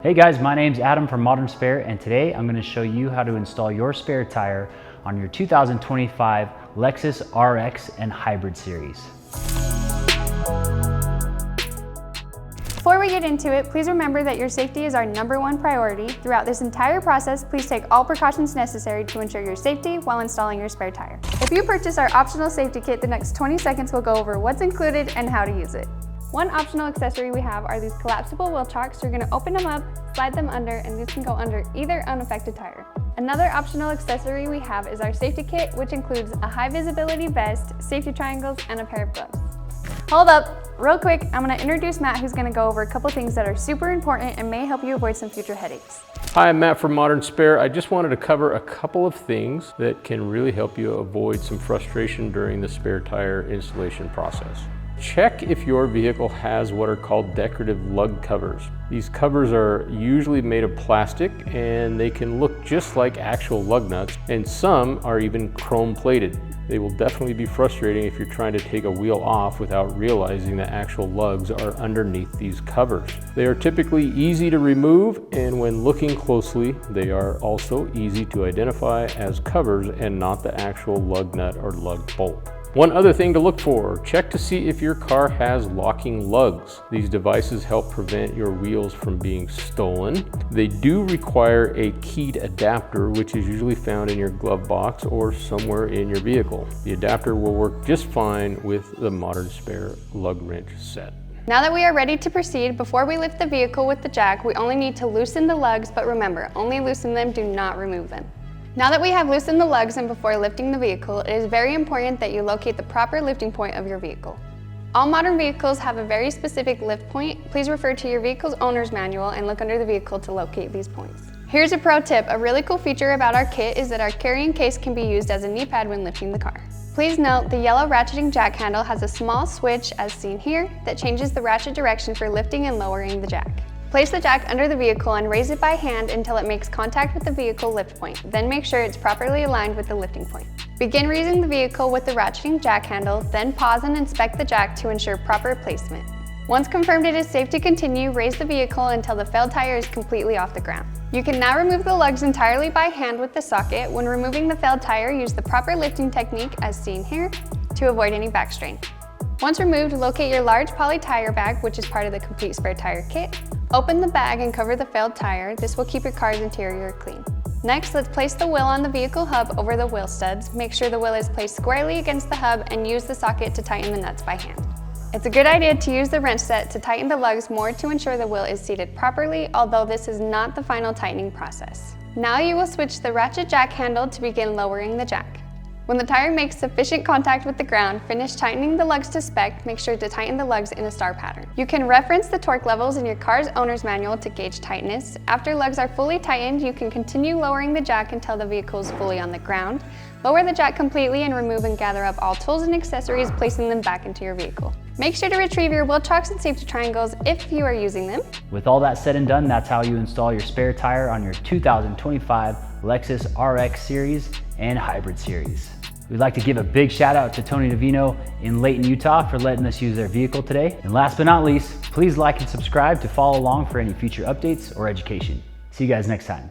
Hey guys, my name's Adam from Modern Spare, and today I'm going to show you how to install your spare tire on your 2025 Lexus RX and Hybrid series. Before we get into it, please remember that your safety is our #1 priority. Throughout this entire process, please take all precautions necessary to ensure your safety while installing your spare tire. If you purchase our optional safety kit, the next 20 seconds will go over what's included and how to use it. One optional accessory we have are these collapsible wheel chocks. You're going to open them up, slide them under, and these can go under either unaffected tire. Another optional accessory we have is our safety kit, which includes a high visibility vest, safety triangles, and a pair of gloves. Hold up, real quick, I'm going to introduce Matt, who's going to go over a couple things that are super important and may help you avoid some future headaches. Hi, I'm Matt from Modern Spare. I just wanted to cover a couple of things that can really help you avoid some frustration during the spare tire installation process. Check if your vehicle has what are called decorative lug covers. These covers are usually made of plastic and they can look just like actual lug nuts, and some are even chrome plated. They will definitely be frustrating if you're trying to take a wheel off without realizing that actual lugs are underneath these covers. They are typically easy to remove, and when looking closely, they are also easy to identify as covers and not the actual lug nut or lug bolt. One other thing to look for, check to see if your car has locking lugs. These devices help prevent your wheels from being stolen. They do require a keyed adapter, which is usually found in your glove box or somewhere in your vehicle. The adapter will work just fine with the Modern Spare lug wrench set. Now that we are ready to proceed, before we lift the vehicle with the jack, we only need to loosen the lugs, but remember, only loosen them, do not remove them. Now that we have loosened the lugs and before lifting the vehicle, it is very important that you locate the proper lifting point of your vehicle. All modern vehicles have a very specific lift point. Please refer to your vehicle's owner's manual and look under the vehicle to locate these points. Here's a pro tip. A really cool feature about our kit is that our carrying case can be used as a knee pad when lifting the car. Please note the yellow ratcheting jack handle has a small switch, as seen here, that changes the ratchet direction for lifting and lowering the jack. Place the jack under the vehicle and raise it by hand until it makes contact with the vehicle lift point. Then make sure it's properly aligned with the lifting point. Begin raising the vehicle with the ratcheting jack handle, then pause and inspect the jack to ensure proper placement. Once confirmed it is safe to continue, raise the vehicle until the failed tire is completely off the ground. You can now remove the lugs entirely by hand with the socket. When removing the failed tire, use the proper lifting technique, as seen here, to avoid any back strain. Once removed, locate your large poly tire bag, which is part of the complete spare tire kit. Open the bag and cover the failed tire. This will keep your car's interior clean. Next, let's place the wheel on the vehicle hub over the wheel studs. Make sure the wheel is placed squarely against the hub and use the socket to tighten the nuts by hand. It's a good idea to use the wrench set to tighten the lugs more to ensure the wheel is seated properly, although this is not the final tightening process. Now you will switch the ratchet jack handle to begin lowering the jack. When the tire makes sufficient contact with the ground, finish tightening the lugs to spec. Make sure to tighten the lugs in a star pattern. You can reference the torque levels in your car's owner's manual to gauge tightness. After lugs are fully tightened, you can continue lowering the jack until the vehicle is fully on the ground. Lower the jack completely and remove and gather up all tools and accessories, placing them back into your vehicle. Make sure to retrieve your wheel chocks and safety triangles if you are using them. With all that said and done, that's how you install your spare tire on your 2025 Lexus RX series and Hybrid series. We'd like to give a big shout out to Tony Davino in Layton, Utah for letting us use their vehicle today. And last but not least, please like and subscribe to follow along for any future updates or education. See you guys next time.